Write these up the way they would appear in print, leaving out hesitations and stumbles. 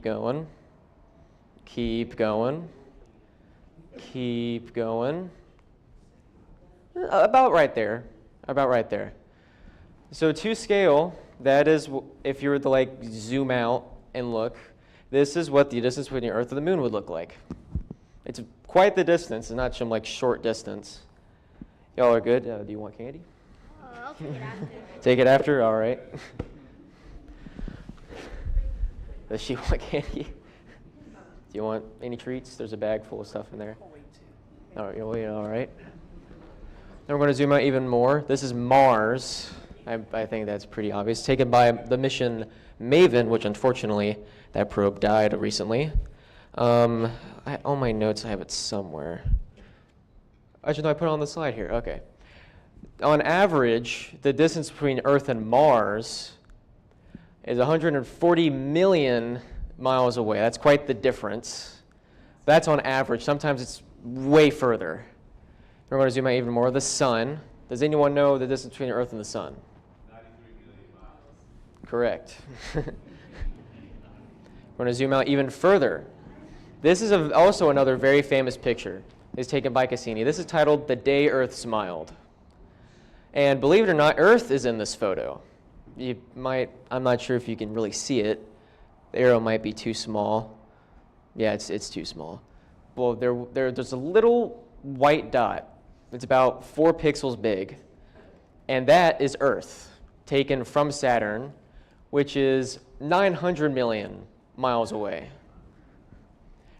going. Keep going. Keep going. About right there. About right there. So to scale, that is, if you were to like zoom out and look, this is what the distance between the Earth and the Moon would look like. It's quite the distance. It's not some like short distance. Y'all are good. Do you want candy? I'll take it after. Take it after? All right. Does she want candy? Do you want any treats? There's a bag full of stuff in there. All right, you'll wait. All right. Then we're going to zoom out even more. This is Mars. I think that's pretty obvious. Taken by the mission Maven, which unfortunately that probe died recently. On my notes, I have it somewhere. Actually, no, I put it on the slide here. Okay. On average, the distance between Earth and Mars is 140 million miles away. That's quite the difference. That's on average. Sometimes it's way further. We're going to zoom out even more. The sun. Does anyone know the distance between the Earth and the sun? 93 million miles. Correct. We're going to zoom out even further. This is also another very famous picture. It's taken by Cassini. This is titled "The Day Earth Smiled." And believe it or not, Earth is in this photo. You might, I'm not sure if you can really see it. The arrow might be too small. Yeah, it's too small. Well, there's a little white dot. It's about 4 pixels big. And that is Earth, taken from Saturn, which is 900 million miles away.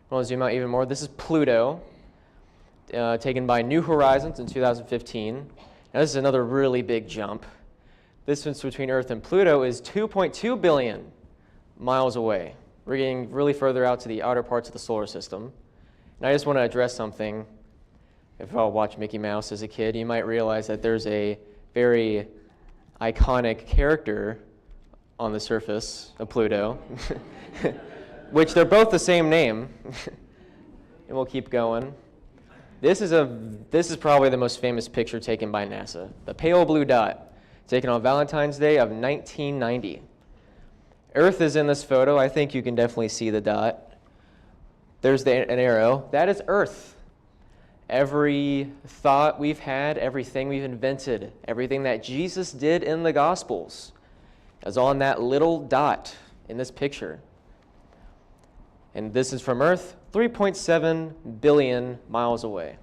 We're going to zoom out even more. This is Pluto, taken by New Horizons in 2015. Now, this is another really big jump. The distance between Earth and Pluto is 2.2 billion miles away. We're getting really further out to the outer parts of the solar system. And I just want to address something. If you all watched Mickey Mouse as a kid, you might realize that there's a very iconic character on the surface of Pluto, which they're both the same name. And we'll keep going. This is probably the most famous picture taken by NASA. The pale blue dot, taken on Valentine's Day of 1990. Earth is in this photo. I think you can definitely see the dot. There's an arrow. That is Earth. Every thought we've had, everything we've invented, everything that Jesus did in the Gospels is on that little dot in this picture. And this is from Earth, 3.7 billion miles away.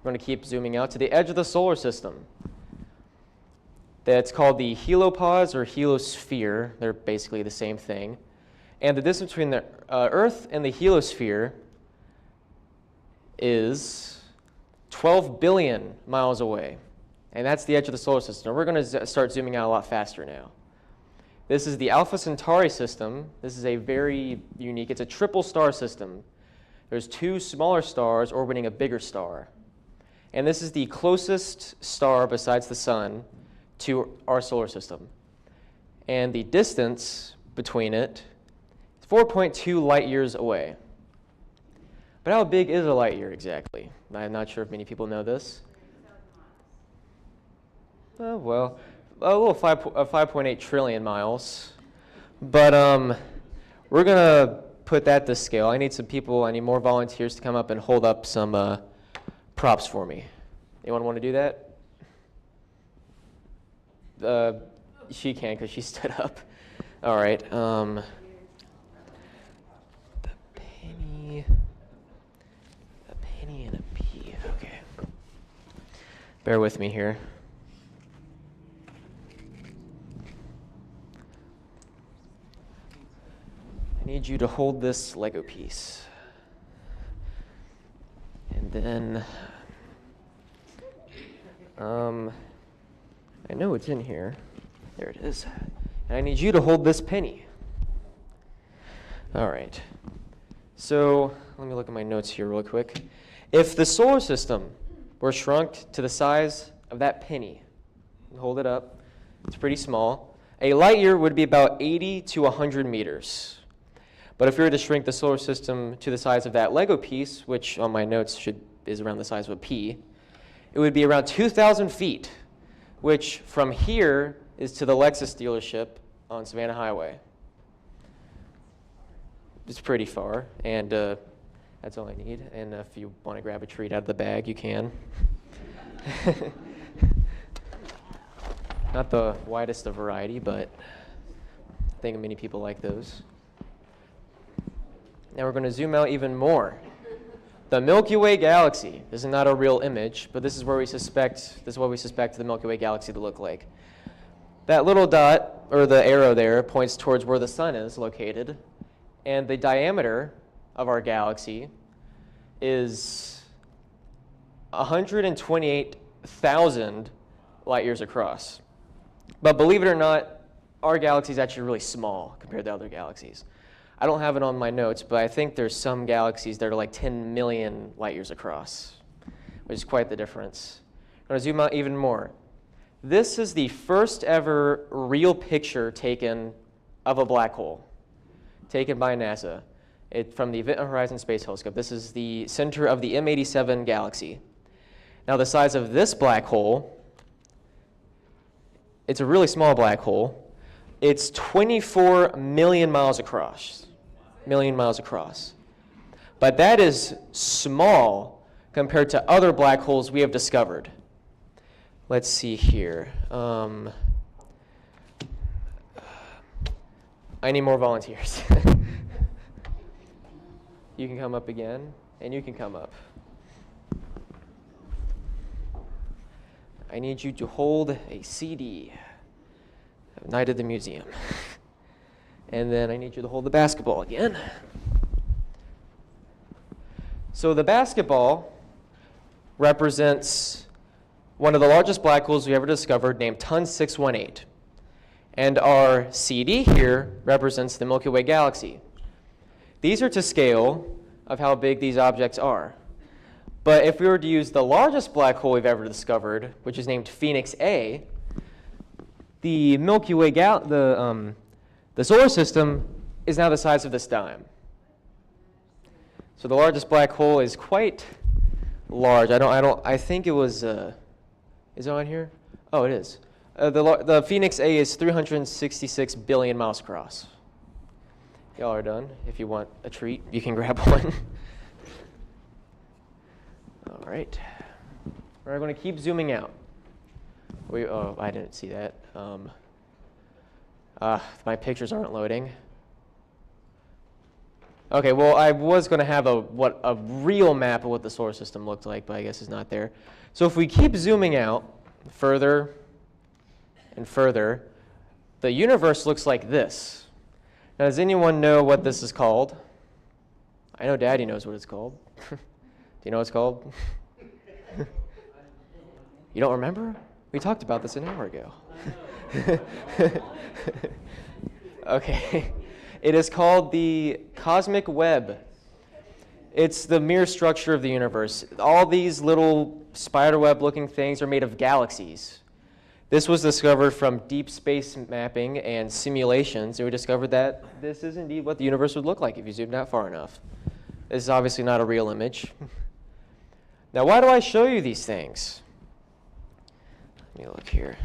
We're going to keep zooming out to the edge of the solar system. That's called the helopause or heliosphere. They're basically the same thing. And the distance between the Earth and the heliosphere is 12 billion miles away. And that's the edge of the solar system. We're going to start zooming out a lot faster now. This is the Alpha Centauri system. This is a very unique, it's a triple star system. There's 2 smaller stars orbiting a bigger star. And this is the closest star besides the sun to our solar system. And the distance between it is 4.2 light years away. But how big is a light year exactly? I'm not sure if many people know this. Well, a little 5.8 trillion miles. But we're going to put that to scale. I need more volunteers to come up and hold up some props for me. Anyone want to do that? She can because she stood up. All right. The penny and a P. Okay. Bear with me here. I need you to hold this Lego piece. And then, I know it's in here. There it is. And I need you to hold this penny. All right. So let me look at my notes here real quick. If the solar system were shrunk to the size of that penny, hold it up, it's pretty small, a light year would be about 80 to 100 meters. But if we were to shrink the solar system to the size of that Lego piece, which on my notes is around the size of a pea, it would be around 2,000 feet, which from here is to the Lexus dealership on Savannah Highway. it's pretty far, and that's all I need. And if you want to grab a treat out of the bag, you can. Not the widest of variety, but I think many people like those. Now we're going to zoom out even more. The Milky Way galaxy. This is not a real image, but this is what we suspect the Milky Way galaxy to look like. That little dot, or the arrow there, points towards where the sun is located, and the diameter of our galaxy is 128,000 light years across. But believe it or not, our galaxy is actually really small compared to other galaxies. I don't have it on my notes, but I think there's some galaxies that are like 10 million light years across, which is quite the difference. I'm going to zoom out even more. This is the first ever real picture taken of a black hole, taken by NASA from the Event Horizon Space Telescope. This is the center of the M87 galaxy. Now the size of this black hole, it's a really small black hole. It's 24 million miles across. But that is small compared to other black holes we have discovered. Let's see here. I need more volunteers. You can come up again, and you can come up. I need you to hold a CD of Night at the Museum. And then I need you to hold the basketball again. So the basketball represents one of the largest black holes we ever discovered, named Ton 618. And our CD here represents the Milky Way galaxy. These are to scale of how big these objects are. But if we were to use the largest black hole we've ever discovered, which is named Phoenix A, the Milky Way the solar system is now the size of this dime. So the largest black hole is quite large. I think it was, is it on here? Oh, it is. The Phoenix A is 366 billion miles across. Y'all are done. If you want a treat, you can grab one. All right. We're going to keep zooming out. Oh, I didn't see that. My pictures aren't loading. Okay, well, I was going to have a real map of what the solar system looked like, but I guess it's not there. So if we keep zooming out further and further, the universe looks like this. Now, does anyone know what this is called? I know Daddy knows what it's called. Do you know what it's called? You don't remember? We talked about this an hour ago. Okay. It is called the cosmic web. It's the mere structure of the universe. All these little spiderweb-looking things are made of galaxies. This was discovered from deep space mapping and simulations, and we discovered that this is indeed what the universe would look like if you zoomed out far enough. This is obviously not a real image. Now, why do I show you these things? Let me look here.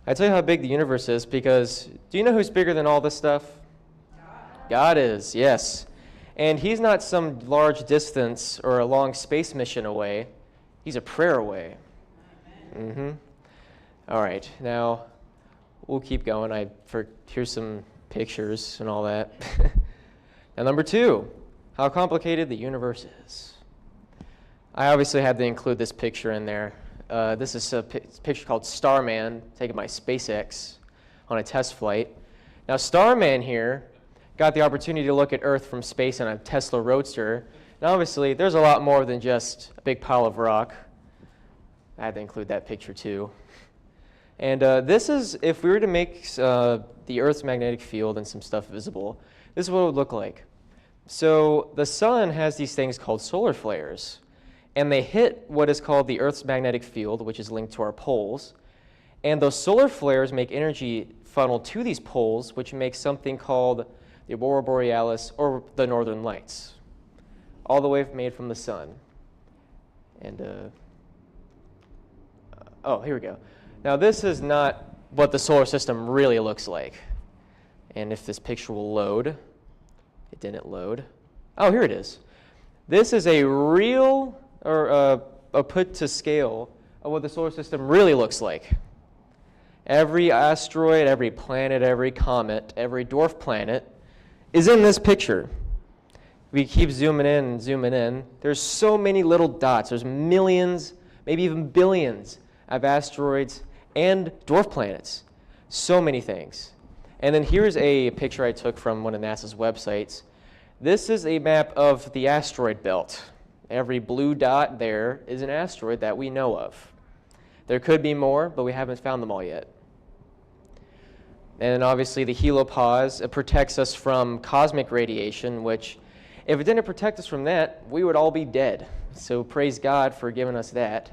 I tell you how big the universe is because do you know who's bigger than all this stuff? God is, yes. And he's not some large distance or a long space mission away. He's a prayer away. Mm-hmm. All right, now we'll keep going. Here's some pictures and all that. Now, number 2, how complicated the universe is. I obviously had to include this picture in there. This is a picture called Starman, taken by SpaceX on a test flight. Now, Starman here got the opportunity to look at Earth from space in a Tesla Roadster. Now, obviously, there's a lot more than just a big pile of rock. I had to include that picture, too. And this is, if we were to make the Earth's magnetic field and some stuff visible, this is what it would look like. So the sun has these things called solar flares. And they hit what is called the Earth's magnetic field, which is linked to our poles. And those solar flares make energy funnel to these poles, which makes something called the aurora borealis, or the northern lights, all the way made from the sun. And, oh, here we go. Now, this is not what the solar system really looks like. And if this picture will load, It didn't load. Oh, here it is. This is a real, or a put to scale of what the solar system really looks like. Every asteroid, every planet, every comet, every dwarf planet is in this picture. We keep zooming in and zooming in. There's so many little dots. There's millions, maybe even billions of asteroids and dwarf planets. So many things. And then here's a picture I took from one of NASA's websites. This is a map of the asteroid belt. Every blue dot there is an asteroid that we know of. There could be more, but we haven't found them all yet. And then obviously the helipause, it protects us from cosmic radiation, which if it didn't protect us from that, we would all be dead. So praise God for giving us that.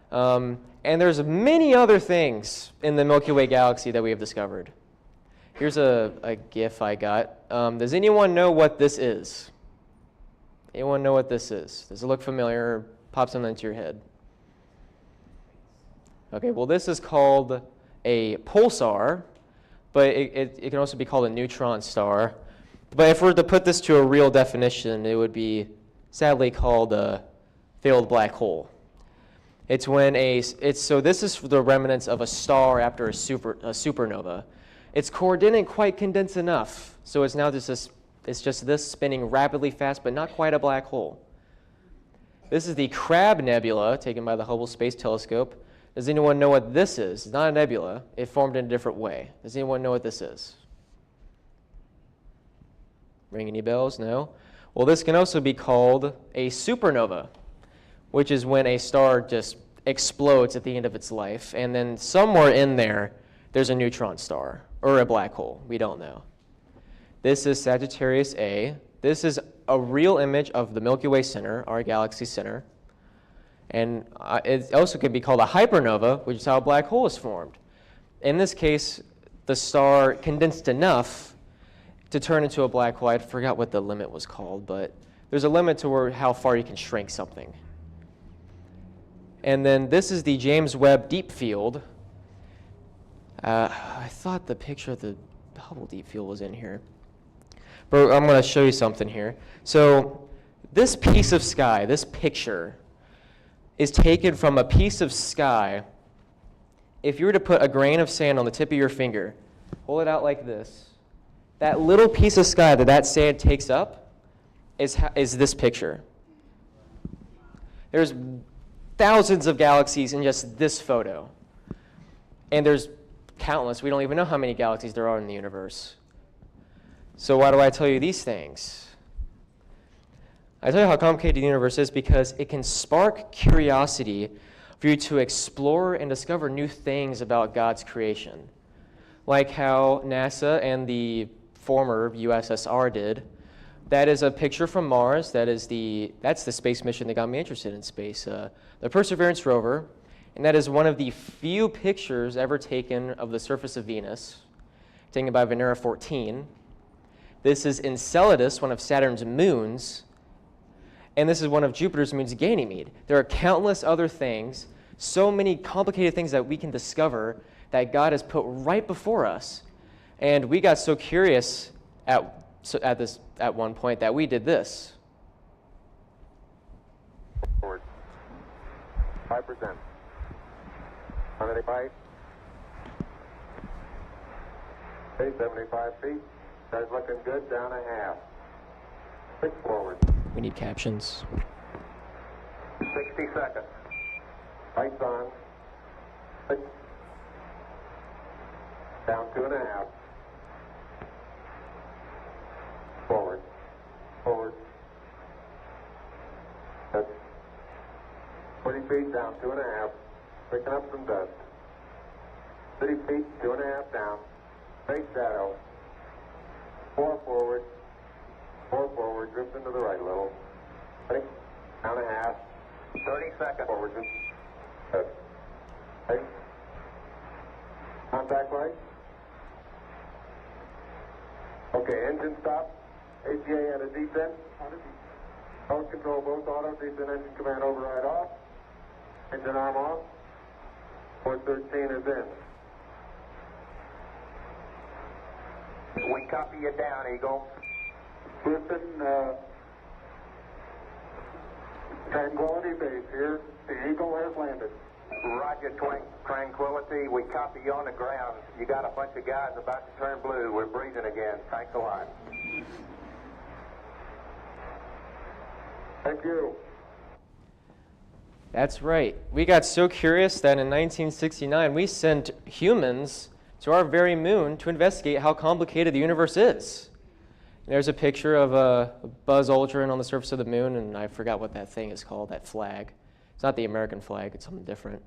And there's many other things in the Milky Way galaxy that we have discovered. Here's a GIF I got. Does anyone know what this is? Anyone know what this is? Does it look familiar or pop something into your head? Okay, well this is called a pulsar, but it can also be called a neutron star. But if we were to put this to a real definition, it would be sadly called a failed black hole. It's when so this is the remnants of a star after a supernova. Its core didn't quite condense enough, so it's now just this spinning rapidly fast, but not quite a black hole. This is the Crab Nebula, taken by the Hubble Space Telescope. Does anyone know what this is? It's not a nebula. It formed in a different way. Does anyone know what this is? Ring any bells? No? Well, this can also be called a supernova, which is when a star just explodes at the end of its life, and then somewhere in there, there's a neutron star, or a black hole. We don't know. This is Sagittarius A. This is a real image of the Milky Way center, our galaxy center. And it also could be called a hypernova, which is how a black hole is formed. In this case, the star condensed enough to turn into a black hole. I forgot what the limit was called, but there's a limit to how far you can shrink something. And then this is the James Webb Deep Field. I thought the picture of the Hubble Deep Field was in here. But I'm going to show you something here. So this piece of sky, this picture, is taken from a piece of sky. If you were to put a grain of sand on the tip of your finger, hold it out like this, that little piece of sky that sand takes up is this picture. There's thousands of galaxies in just this photo. And there's countless. We don't even know how many galaxies there are in the universe. So why do I tell you these things? I tell you how complicated the universe is because it can spark curiosity for you to explore and discover new things about God's creation. Like how NASA and the former USSR did. That is a picture from Mars. That's the space mission that got me interested in space, the Perseverance rover. And that is one of the few pictures ever taken of the surface of Venus, taken by Venera 14. This is Enceladus, one of Saturn's moons. And this is one of Jupiter's moons, Ganymede. There are countless other things, so many complicated things that we can discover that God has put right before us. And we got so curious at one point that we did this. 5%. 185. 75 feet. Starts looking good. Down a half. 6 forward. We need captions. 60 seconds. Lights on. 6. Down 2.5. Forward. Forward. That's 40 feet down 2.5. Picking up some dust. 30 feet, 2.5 down. Straight shadow. 4 forward. 4 forward. Drift into the right a little. 6. Down a half. 30 seconds. Forward. Good. 6. Contact light. Okay, engine stop. ACA at a descent. Post control both auto. Descent engine command override off. Engine arm off. 413 is in. We copy you down, Eagle. Houston, Tranquility Base here. The Eagle has landed. Roger, Tranquility. We copy you on the ground. You got a bunch of guys about to turn blue. We're breathing again. Thanks a lot. Thank you. That's right. We got so curious that in 1969 we sent humans to our very moon to investigate how complicated the universe is. And there's a picture of a Buzz Aldrin on the surface of the moon, and I forgot what that thing is called, that flag. It's not the American flag, it's something different.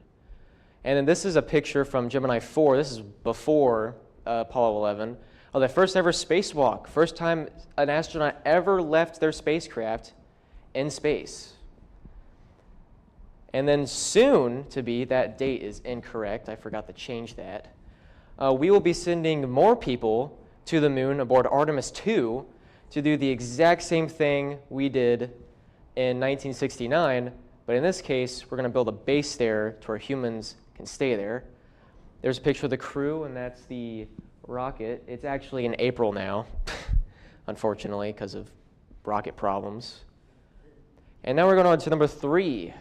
And then this is a picture from Gemini 4. This is before Apollo 11, of the first ever spacewalk. First time an astronaut ever left their spacecraft in space. And then soon to be, that date is incorrect, I forgot to change that. We will be sending more people to the moon aboard Artemis 2 to do the exact same thing we did in 1969, but in this case, we're going to build a base there to where humans can stay there. There's a picture of the crew, and that's the rocket. It's actually in April now, unfortunately, because of rocket problems. And now we're going on to number 3,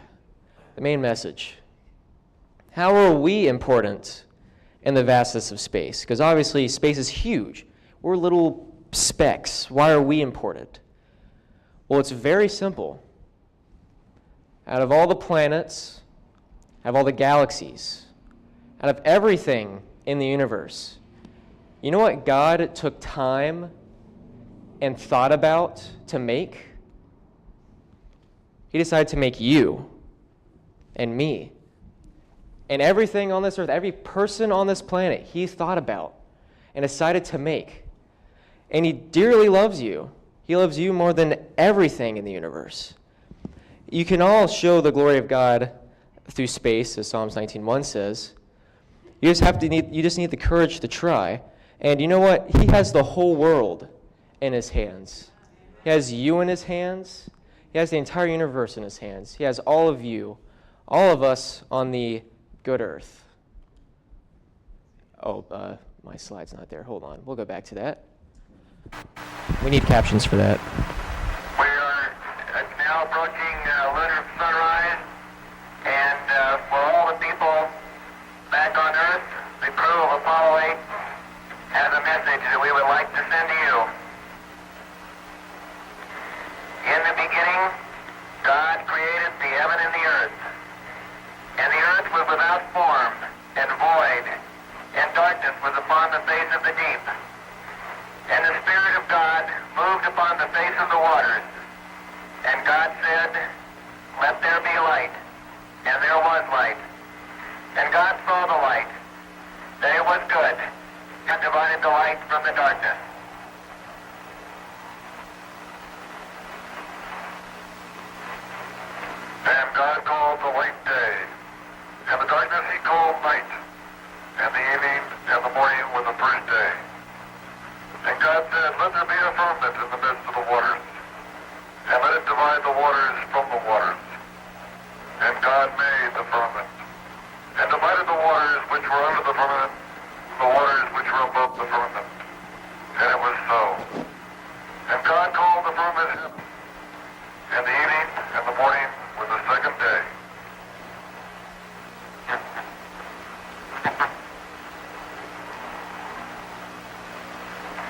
the main message. How are we important in the vastness of space? Because obviously space is huge. We're little specks. Why are we important? Well, it's very simple. Out of all the planets, out of all the galaxies, out of everything in the universe, you know what God took time and thought about to make? He decided to make you and me. And everything on this earth, every person on this planet, he thought about and decided to make. And he dearly loves you. He loves you more than everything in the universe. You can all show the glory of God through space, as Psalms 19:1 says. You just need the courage to try. And you know what? He has the whole world in his hands. He has you in his hands. He has the entire universe in his hands. He has all of you, all of us on the good earth. Oh, my slide's not there. Hold on. We'll go back to that. We need captions for that. We are now approaching lunar sunrise, and for all the people back on Earth, the crew of Apollo 8 has a message that we would like to send to you. In the beginning, God created the heaven and the earth. And the earth was without form and void, and darkness was upon the face of the deep. And the Spirit of God moved upon the face of the waters. And God said, "Let there be light." And there was light. And God saw the light, that it was good, and divided the light from the darkness. And God called the light day, and the darkness he called night, and the evening and the morning was the first day. And God said, "Let there be a firmament in the midst of the waters, and let it divide the waters from the waters." And God made the firmament, and divided the waters which were under the firmament, from the waters which were above the firmament. And it was so. And God called the firmament heaven, and the evening and the morning was the second day.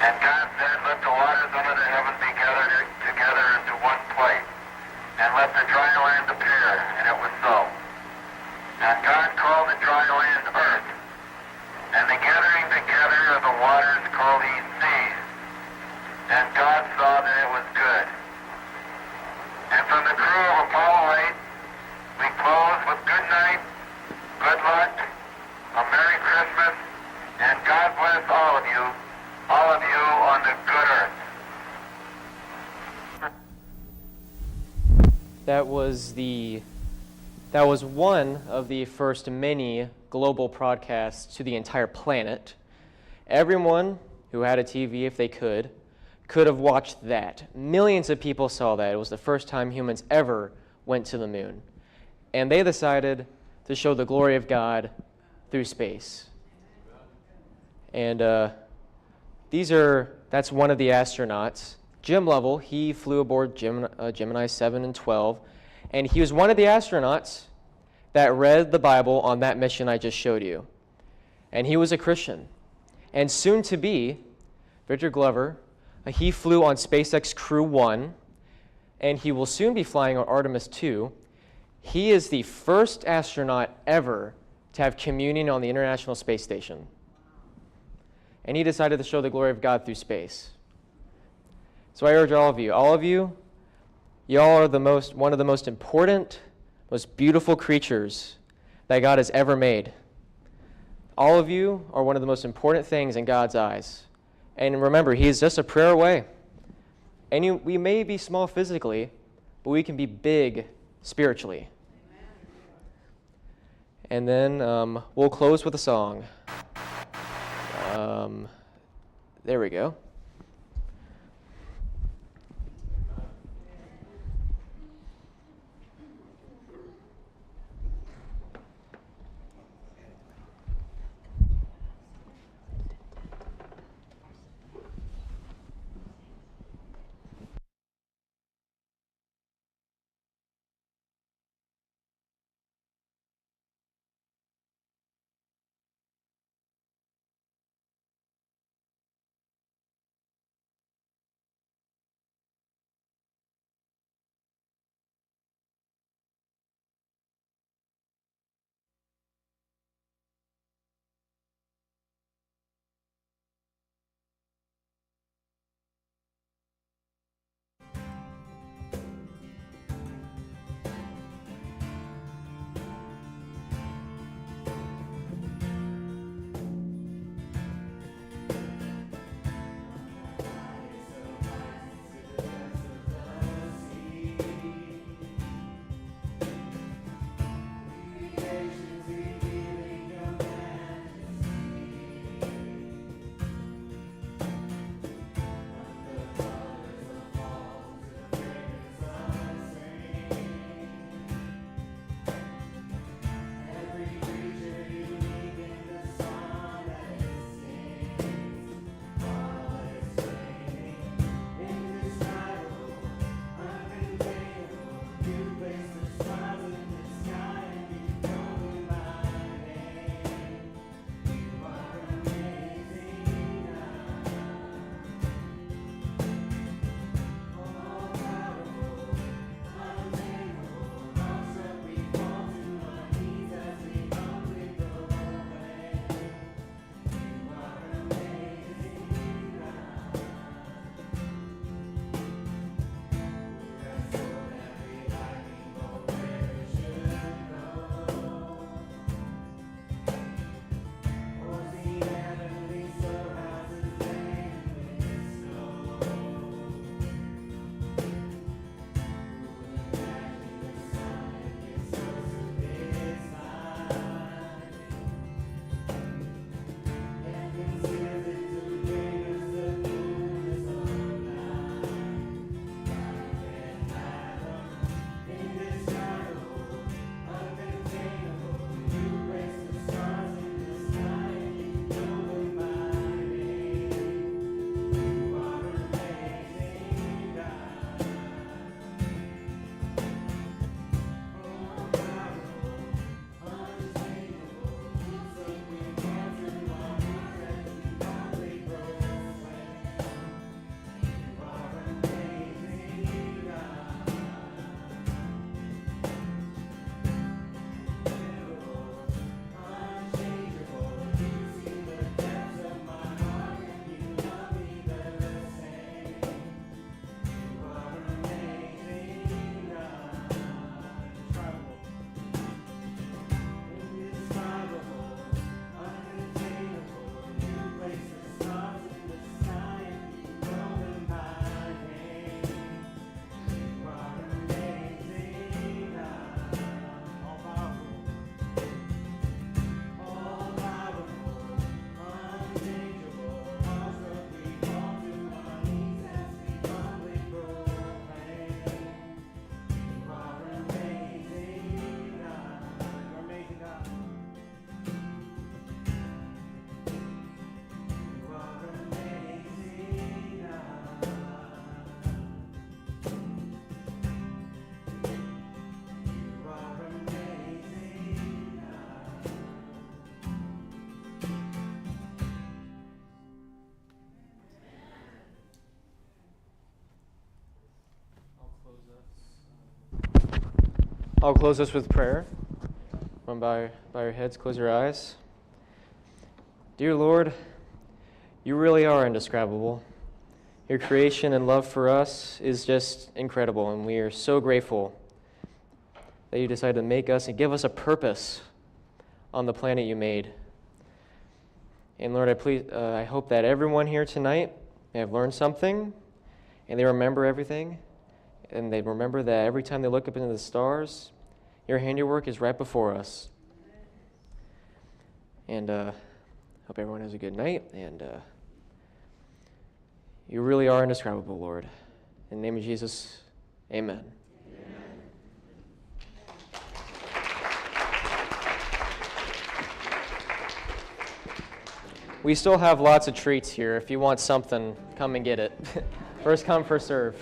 And God said, "Let the waters under the heaven be gathered together into one place, and let the dry land appear." And it was so. And God called the dry land earth, and the gathering together of the waters called he seas. And God saw that it was good. And from the crew of Apollo 8, we close with good night, good luck, a Merry Christmas, and God bless all of you on the good earth. That was one of the first many global broadcasts to the entire planet. Everyone who had a TV, if they could have watched that. Millions of people saw that. It was the first time humans ever went to the moon. And they decided to show the glory of God through space. And that's one of the astronauts. Jim Lovell, he flew aboard Gemini 7 and 12, and he was one of the astronauts that read the Bible on that mission I just showed you. And he was a Christian. And soon to be, Victor Glover, he flew on SpaceX Crew 1, and he will soon be flying on Artemis 2. He is the first astronaut ever to have communion on the International Space Station. And he decided to show the glory of God through space. So I urge all of you, y'all are one of the most important, most beautiful creatures that God has ever made. All of you are one of the most important things in God's eyes. And remember, He is just a prayer away. And we may be small physically, but we can be big spiritually. And then we'll close with a song. There we go. I'll close this with prayer. Bow your heads, close your eyes. Dear Lord, you really are indescribable. Your creation and love for us is just incredible, and we are so grateful that you decided to make us and give us a purpose on the planet you made. And Lord, I hope that everyone here tonight may have learned something, and they remember everything, and they remember that every time they look up into the stars, your handiwork is right before us. And hope everyone has a good night, and you really are indescribable, Lord. In the name of Jesus, amen. We still have lots of treats here. If you want something, come and get it. First come, first serve.